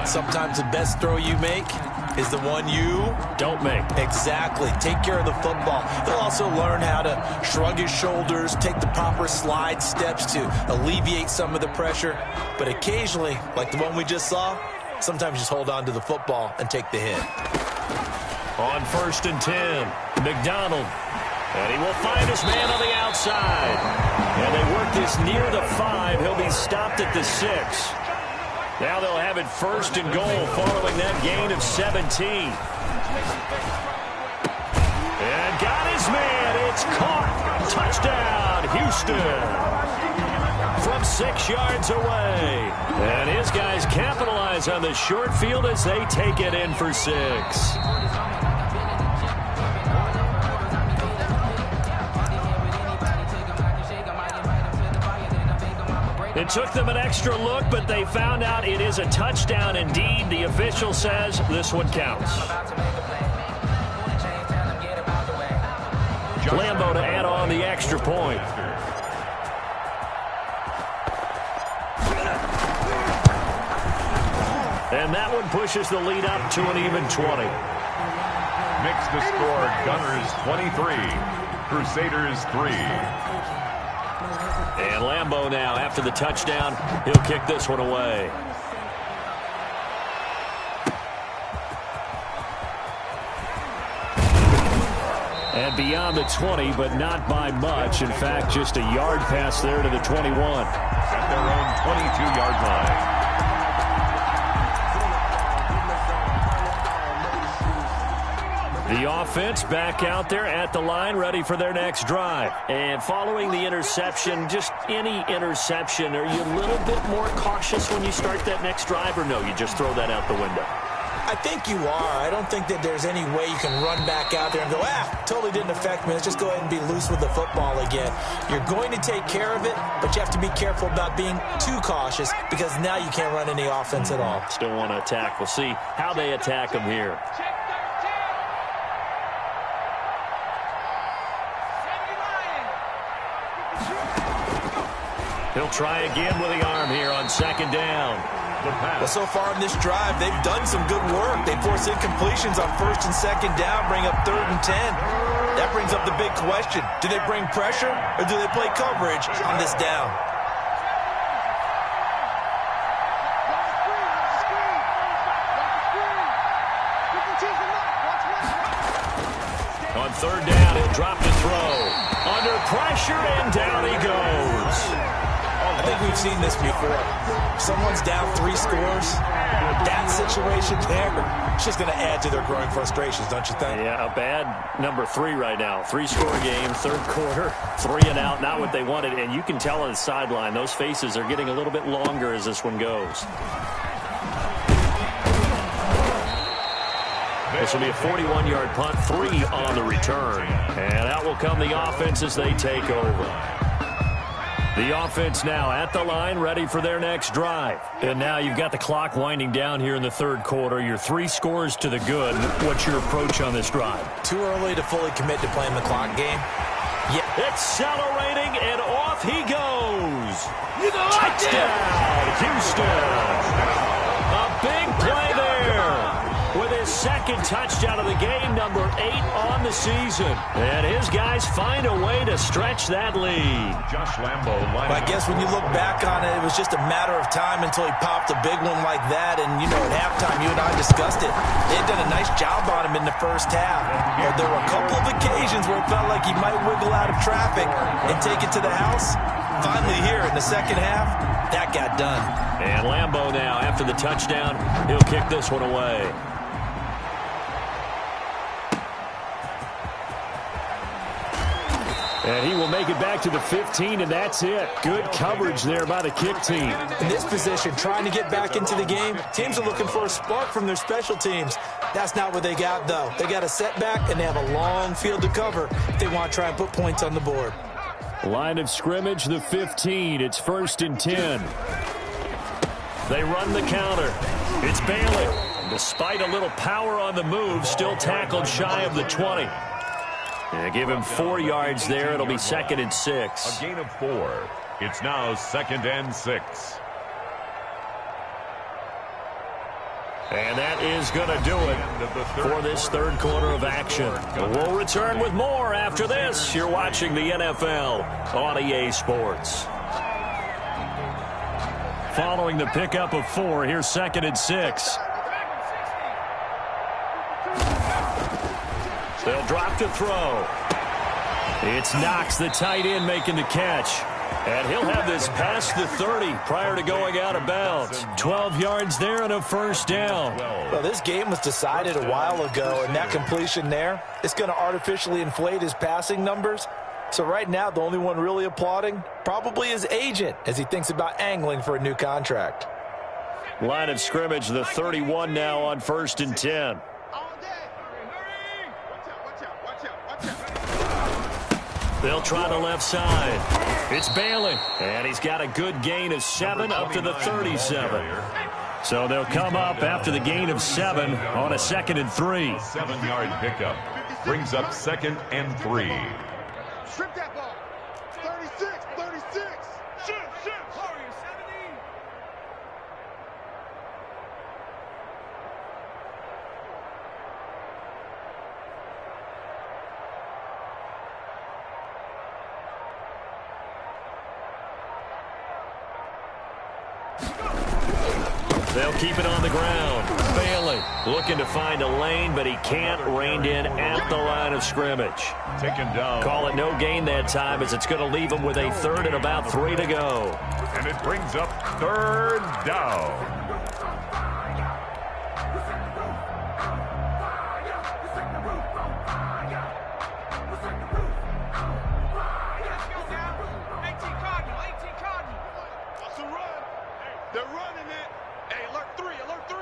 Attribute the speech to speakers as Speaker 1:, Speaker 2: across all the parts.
Speaker 1: sometimes the best throw you make is the one you
Speaker 2: don't make.
Speaker 1: Exactly. Take care of the football. He'll also learn how to shrug his shoulders, take the proper slide steps to alleviate some of the pressure. But occasionally, like the one we just saw, sometimes just hold on to the football and take the hit.
Speaker 2: On 1st and 10, McDonald. And he will find his man on the outside. And they work this near the 5. He'll be stopped at the 6. Now they'll have it 1st and goal following that gain of 17. And got his man. It's caught. Touchdown, Houston. From 6 yards away. And his guys capitalize on the short field as they take it in for 6. It took them an extra look, but they found out it is a touchdown indeed. The official says this one counts. Lambo to add on the extra point. And that one pushes the lead up to an even 20.
Speaker 3: Makes the score Gunners 23, Crusaders 3.
Speaker 2: And Lambo now, after the touchdown, he'll kick this one away. And beyond the 20, but not by much. In fact, just a yard pass there to the 21.
Speaker 3: At their own 22-yard line.
Speaker 2: The offense back out there at the line, ready for their next drive. And following the interception, just any interception, are you a little bit more cautious when you start that next drive, or no, you just throw that out the window?
Speaker 1: I think you are. I don't think that there's any way you can run back out there and go, totally didn't affect me. Let's just go ahead and be loose with the football again. You're going to take care of it, but you have to be careful about being too cautious because now you can't run any offense at all.
Speaker 2: Still want to attack. We'll see how they attack them here. He'll try again with the arm here on 2nd down.
Speaker 1: Well, so far in this drive, they've done some good work. They force incompletions on 1st and 2nd down, bring up 3rd and 10. That brings up the big question. Do they bring pressure or do they play coverage on this down?
Speaker 2: On 3rd down, he'll drop the throw. Under pressure, and down he goes.
Speaker 1: I think we've seen this before. Someone's down 3 scores. That situation there, it's just going to add to their growing frustrations, don't you think?
Speaker 2: Yeah, a bad number 3 right now. 3-score game, 3rd quarter, 3 and out, not what they wanted. And you can tell on the sideline, those faces are getting a little bit longer as this one goes. This will be a 41-yard punt, 3 on the return. And out will come the offense as they take over. The offense now at the line, ready for their next drive. And now you've got the clock winding down here in the 3rd quarter. You're 3 scores to the good. What's your approach on this drive?
Speaker 1: Too early to fully commit to playing the clock game. Yeah.
Speaker 2: Accelerating, and off he goes. Touchdown, Houston. A big play there. With his 2nd touchdown of the game, number 8 on the season. And his guys find a way to stretch that lead.
Speaker 3: Josh Lambo.
Speaker 1: Well, I guess when you look back on it, it was just a matter of time until he popped a big one like that. And, you know, at halftime, you and I discussed it. They had done a nice job on him in the first half. But there were a couple of occasions where it felt like he might wiggle out of traffic and take it to the house. Finally here in the 2nd half, that got done.
Speaker 2: And Lambo now, after the touchdown, he'll kick this one away. And he will make it back to the 15, and that's it. Good coverage there by the kick team.
Speaker 1: In this position, trying to get back into the game, teams are looking for a spark from their special teams. That's not what they got, though. They got a setback, and they have a long field to cover if they want to try and put points on the board.
Speaker 2: Line of scrimmage, the 15. It's 1st and 10. They run the counter. It's Bailey. Despite a little power on the move, still tackled shy of the 20. And give him 4 yards there. It'll be 2nd and 6.
Speaker 3: A gain of 4. It's now 2nd and 6.
Speaker 2: And that is going to do it for this third quarter of action. We'll return with more after this. You're watching the NFL on EA Sports. Following the pickup of 4, here's 2nd and 6. They'll drop to throw. It's Knox, the tight end, making the catch. And he'll have this past the 30 prior to going out of bounds. 12 yards there and a first down.
Speaker 1: Well, this game was decided a while ago, and that completion there is going to artificially inflate his passing numbers. So right now, the only one really applauding probably his agent as he thinks about angling for a new contract.
Speaker 2: Line of scrimmage, the 31 now on 1st and 10. They'll try the left side. It's Bailey, and he's got a good gain of 7 up to the 37. So they'll come up after the gain of 7 on a 2nd and 3.
Speaker 3: 7-yard pickup brings up 2nd and 3.
Speaker 4: Strip that ball. 36, 36. Shoot. Hurry, 17.
Speaker 2: They'll keep it on the ground. Bailey looking to find a lane, but he can't. Reined in at the line of scrimmage.
Speaker 3: Taken down.
Speaker 2: Call it no gain that time, as it's going to leave him with a 3rd and about 3 to go.
Speaker 3: And it brings up 3rd down.
Speaker 4: They're running it. Hey, alert 3, alert 3.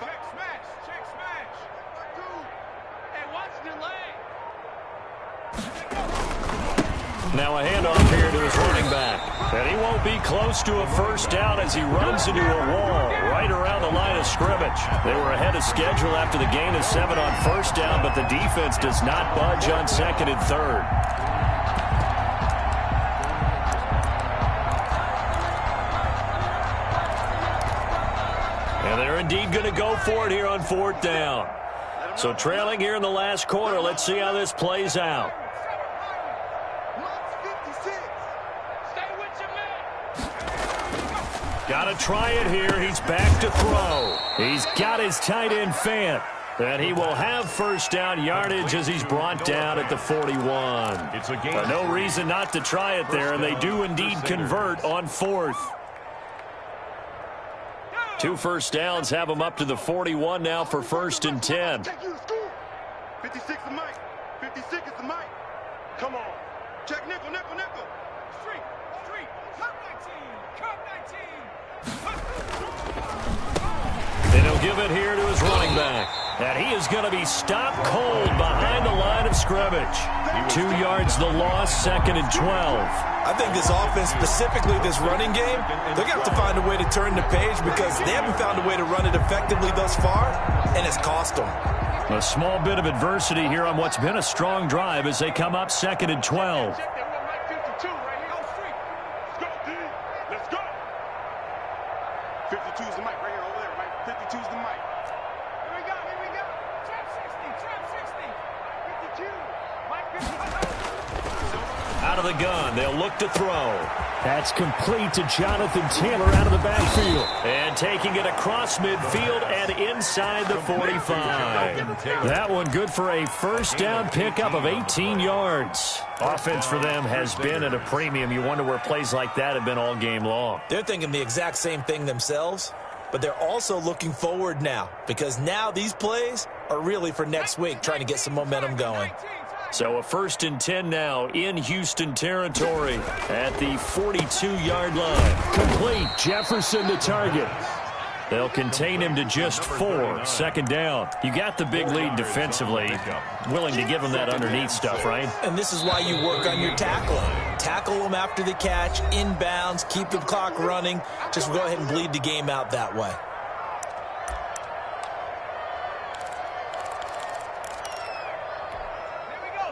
Speaker 4: Check smash. Hey, watch the lane.
Speaker 2: Now a handoff here to his running back. And he won't be close to a first down as he runs into a wall right around the line of scrimmage. They were ahead of schedule after the gain of 7 on first down, but the defense does not budge on 2nd and 3rd. And they're indeed going to go for it here on 4th down. So trailing here in the last quarter, let's see how this plays out. Got to try it here. He's back to throw. He's got his tight end Fant. And he will have first down yardage as he's brought down at the 41.
Speaker 3: It's a gain.
Speaker 2: But no reason not to try it there, and they do indeed convert on 4th. 2 first downs have them up to the 41 now for 1st and 10.
Speaker 4: 56 is Mike. 56 is the Mike. Come on. Check nickel. Street. Come 19.
Speaker 2: And he'll give it here to his running back. And he is going to be stopped cold behind the line of scrimmage. 2 yards the loss, 2nd and 12.
Speaker 1: I think this offense, specifically this running game, they're going to have to find a way to turn the page because they haven't found a way to run it effectively thus far, and it's cost them.
Speaker 2: A small bit of adversity here on what's been a strong drive as they come up 2nd and 12.
Speaker 4: Let's go. 52 is the mic right here over there, right? 52 is the mic. Here we go. Trap 60. 52. Mike 52.
Speaker 2: Out of the gun, they'll look to throw. That's complete to Jonathan Taylor out of the backfield. And taking it across midfield and inside the 45. That one good for a first down pickup of 18 yards. Offense for them has been at a premium. You wonder where plays like that have been all game long.
Speaker 1: They're thinking the exact same thing themselves, but they're also looking forward now because now these plays are really for next week, trying to get some momentum going.
Speaker 2: So a 1st and 10 now in Houston territory at the 42-yard line. Complete. Jefferson to target. They'll contain him to just 4. 2nd down. You got the big lead defensively. Willing to give him that underneath stuff, right?
Speaker 1: And this is why you work on your tackling. Tackle them after the catch, inbounds, keep the clock running. Just go ahead and bleed the game out that way.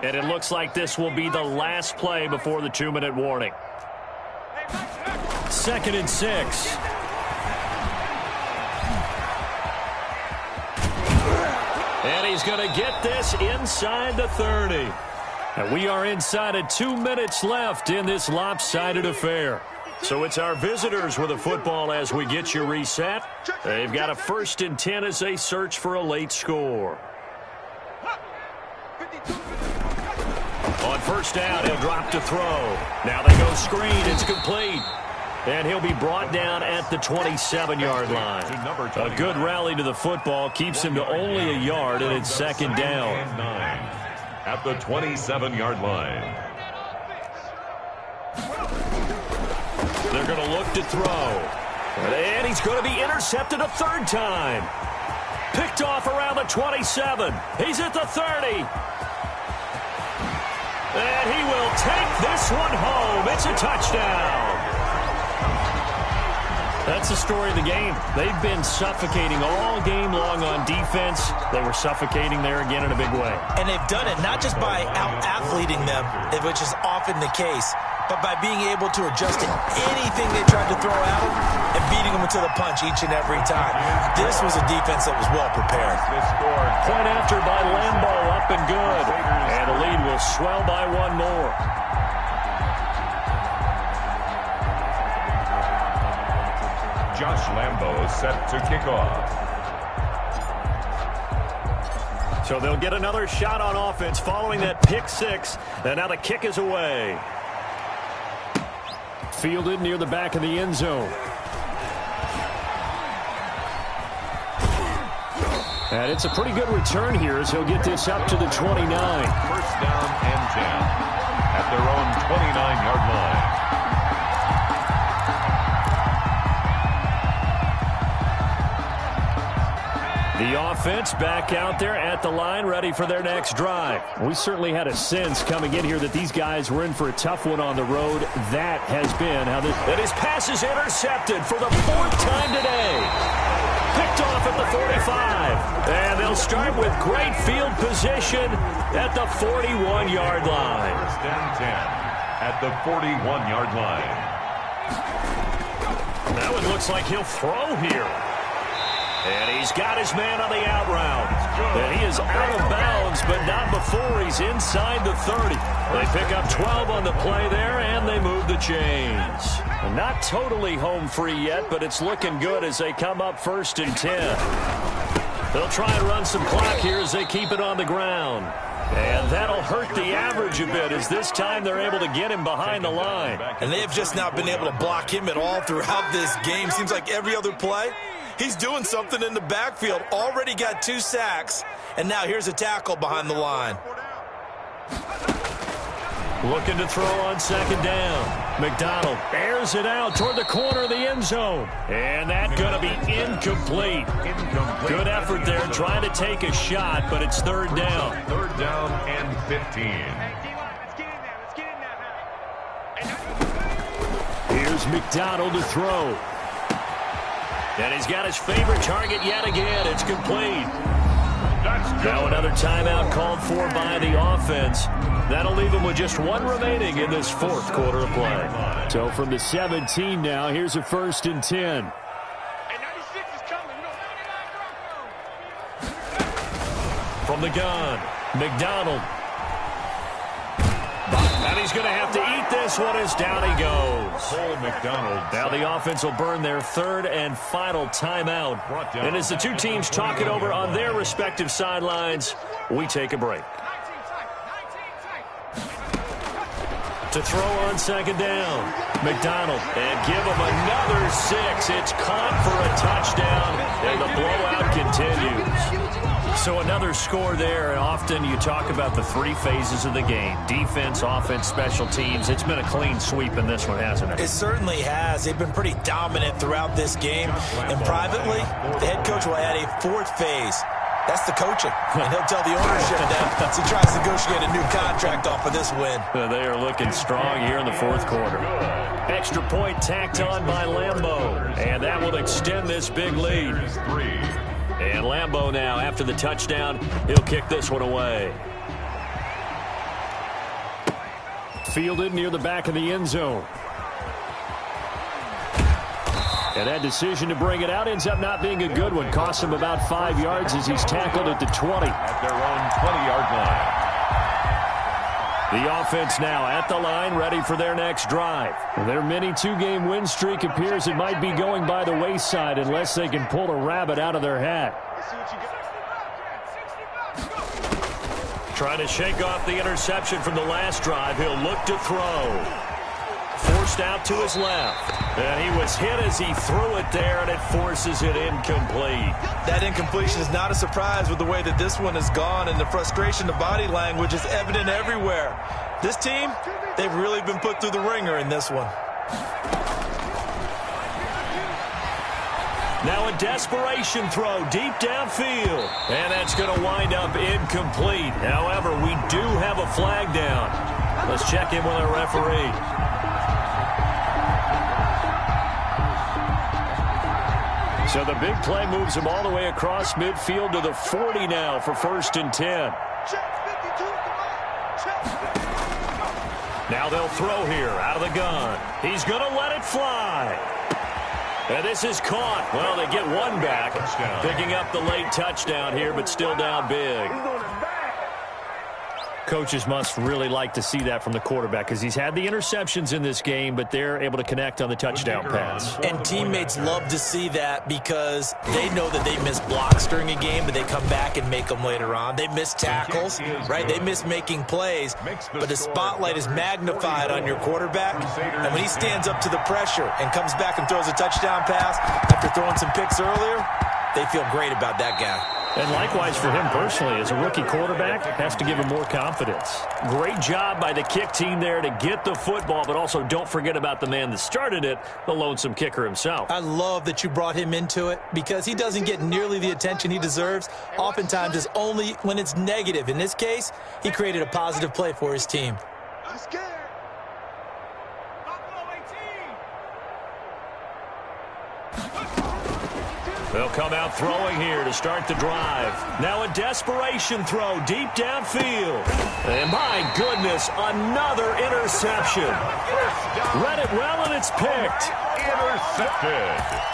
Speaker 2: And it looks like this will be the last play before the 2-minute warning. 2nd and 6. And he's going to get this inside the 30. And we are inside of 2 minutes left in this lopsided affair. So it's our visitors with a football as we get you reset. They've got a 1st and 10 as they search for a late score. On 1st down, he'll drop to throw. Now they go screen. It's complete. And he'll be brought down at the 27-yard line. A good rally to the football keeps him to only a yard, and it's 2nd down.
Speaker 3: At the 27-yard line.
Speaker 2: They're going to look to throw. And he's going to be intercepted a 3rd time. Picked off around the 27. He's at the 30. And he will take this one home. It's a touchdown. That's the story of the game. They've been suffocating all game long on defense. They were suffocating there again in a big way.
Speaker 1: And they've done it not just by out-athleting them, which is often the case, but by being able to adjust to anything they tried to throw at them and beating them into the punch each and every time. This was a defense that was well prepared.
Speaker 2: Point after by Lambo, up and good. And the lead will swell by 1 more.
Speaker 3: Josh Lambo set to kick off.
Speaker 2: So they'll get another shot on offense following that pick 6. And now the kick is away. Fielded near the back of the end zone. And it's a pretty good return here as he'll get this up to the 29.
Speaker 3: 1st down and 10 at their own 29-yard line.
Speaker 2: The offense back out there at the line, ready for their next drive. We certainly had a sense coming in here that these guys were in for a tough one on the road. That has been how this... And his pass is intercepted for the 4th time today. Picked off at the 45. And they'll start with great field position at the 41-yard line.
Speaker 3: 1st and 10 at the 41-yard line.
Speaker 2: That one looks like he'll throw here. And he's got his man on the out route. And he is out of bounds, but not before he's inside the 30. They pick up 12 on the play there, and they move the chains. Not totally home free yet, but it's looking good as they come up 1st and 10. They'll try and run some clock here as they keep it on the ground. And that'll hurt the average a bit as this time they're able to get him behind the line.
Speaker 1: And they've just not been able to block him at all throughout this game. Seems like every other play, he's doing something in the backfield. Already got 2 sacks, and now here's a tackle behind the line.
Speaker 2: Looking to throw on 2nd down. McDonald airs it out toward the corner of the end zone. And that's going to be incomplete. Good effort there trying to take a shot, but it's 3rd down.
Speaker 3: 3rd down and 15.
Speaker 2: Here's McDonald to throw. And he's got his favorite target yet again. It's complete. Now another timeout called for by the offense. That'll leave him with just 1 remaining in this 4th quarter of play. So from the 17 now, here's a 1st and 10. From the gun, McDonald. And he's going to have to eat this one as down he goes.
Speaker 3: Cole McDonald.
Speaker 2: Now the offense will burn their 3rd and final timeout. And as the 2 teams talk it over on their respective sidelines, we take a break. To throw on 2nd down, McDonald. And give him another 6. It's caught for a touchdown, and the blowout continues. So another score there, and often you talk about the 3 phases of the game. Defense, offense, special teams. It's been a clean sweep in this one, hasn't it?
Speaker 1: It certainly has. They've been pretty dominant throughout this game. And privately, the head coach will add a 4th phase. That's the coaching. And he'll tell the ownership that as he tries to negotiate a new contract off of this win.
Speaker 2: They are looking strong here in the 4th quarter. Extra point tacked on by Lambo. And that will extend this big lead. And Lambo now, after the touchdown, he'll kick this one away. Fielded near the back of the end zone. And that decision to bring it out ends up not being a good one. Costs him about 5 yards as he's tackled at the 20.
Speaker 3: At their own 20-yard line.
Speaker 2: The offense now at the line, ready for their next drive. Their mini 2-game win streak appears it might be going by the wayside unless they can pull a rabbit out of their hat. Trying to shake off the interception from the last drive. He'll look to throw. Forced out to his left. And he was hit as he threw it there, and it forces it incomplete.
Speaker 1: That incompletion is not a surprise with the way that this one has gone, and the frustration, the body language is evident everywhere. This team, they've really been put through the ringer in this one.
Speaker 2: Now a desperation throw deep downfield. And that's going to wind up incomplete. However, we do have a flag down. Let's check in with our referee. So the big play moves him all the way across midfield to the 40 now for 1st and 10. Now they'll throw here out of the gun. He's going to let it fly. And this is caught. Well, they get one back. Picking up the late touchdown here, but still down big. Coaches must really like to see that from the quarterback because he's had the interceptions in this game, but they're able to connect on the touchdown pass.
Speaker 1: And teammates love to see that because they know that they miss blocks during a game, but they come back and make them later on. They miss tackles, right? They miss making plays, but the spotlight is magnified on your quarterback. And when he stands up to the pressure and comes back and throws a touchdown pass after throwing some picks earlier, they feel great about that guy.
Speaker 2: And likewise for him personally, as a rookie quarterback, has to give him more confidence. Great job by the kick team there to get the football, but also don't forget about the man that started it, the lonesome kicker himself.
Speaker 1: I love that you brought him into it because he doesn't get nearly the attention he deserves. Oftentimes it's only when it's negative. In this case, he created a positive play for his team.
Speaker 4: I'm scared.
Speaker 2: They'll come out throwing here to start the drive. Now a desperation throw deep downfield. And my goodness, another interception. Read it well, and it's picked.
Speaker 3: Intercepted.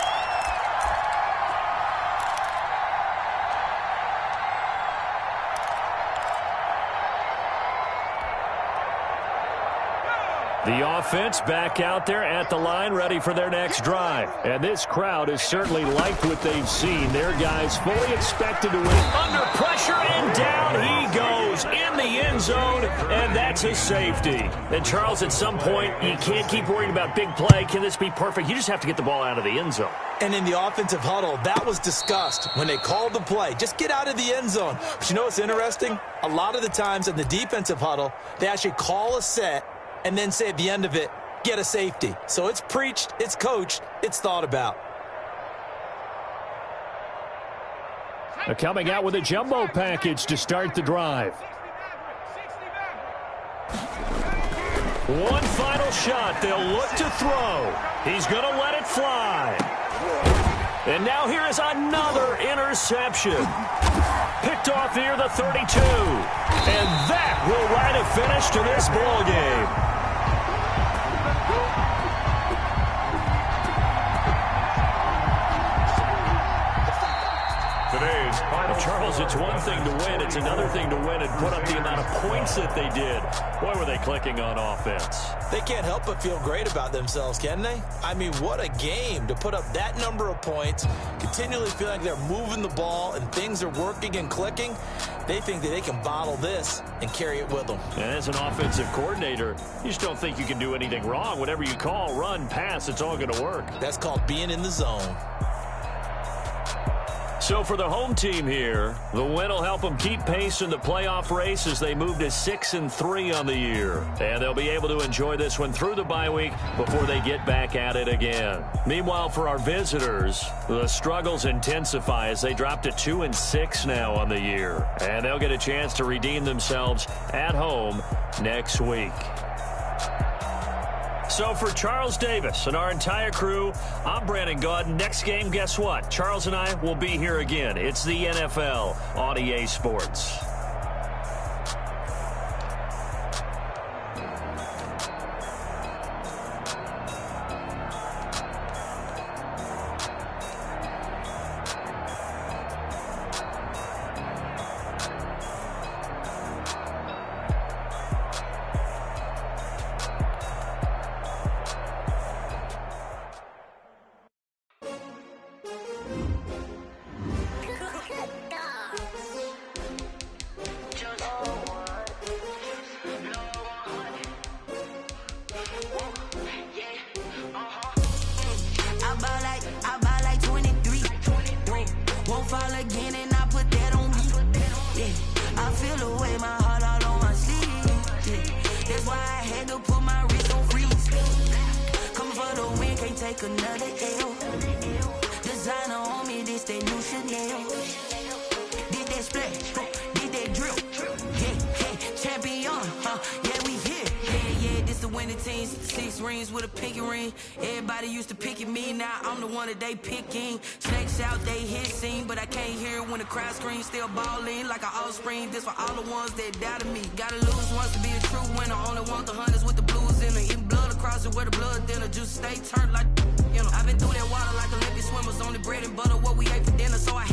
Speaker 2: The offense back out there at the line, ready for their next drive. And this crowd has certainly liked what they've seen. Their guys fully expected to win. Under pressure, and down he goes in the end zone, and that's a safety. And, Charles, at some point, you can't keep worrying about big play. Can this be perfect? You just have to get the ball out of the end zone.
Speaker 1: And in the offensive huddle, that was discussed when they called the play. Just get out of the end zone. But you know what's interesting? A lot of the times in the defensive huddle, they actually call a set and then say at the end of it, get a safety. So it's preached, it's coached, it's thought about.
Speaker 2: They're coming out with a jumbo package to start the drive. One final shot. They'll look to throw. He's going to let it fly. And now here is another interception. Picked off near the 32. And that will write a finish to this ball game. Charles, it's one thing to win. It's another thing to win and put up the amount of points that they did. Boy, were they clicking on offense.
Speaker 1: They can't help but feel great about themselves, can they? I mean, what a game to put up that number of points, continually feeling like they're moving the ball and things are working and clicking. They think that they can bottle this and carry it with them.
Speaker 2: And as an offensive coordinator, you just don't think you can do anything wrong. Whatever you call, run, pass, it's all going to work.
Speaker 1: That's called being in the zone.
Speaker 2: So for the home team here, the win will help them keep pace in the playoff race as they move to 6-3 on the year. And they'll be able to enjoy this one through the bye week before they get back at it again. Meanwhile, for our visitors, the struggles intensify as they drop to 2-6 now on the year. And they'll get a chance to redeem themselves at home next week. So for Charles Davis and our entire crew, I'm Brandon Gaudin. Next game, guess what? Charles and I will be here again. It's the NFL on EA Sports.
Speaker 5: take another L. Designer on me, this that new Chanel. Did that splash, did that drill. Yeah, champion, yeah, we here. Yeah, this the winning team. 6 rings with a pinky ring. Everybody used to pick at me, now I'm the one that they picking. Snakes out, they hit scene, but I can't hear it when the crowd screams. Still balling like an offspring. This for all the ones that doubted me. Gotta lose once to be a true winner. Only want the hunters with the blues in it. Eating blood across it where the blood dinner. Juice stay turned like, you know. I've been through that water like Olympic swimmers. Only bread and butter what we ate for dinner, so I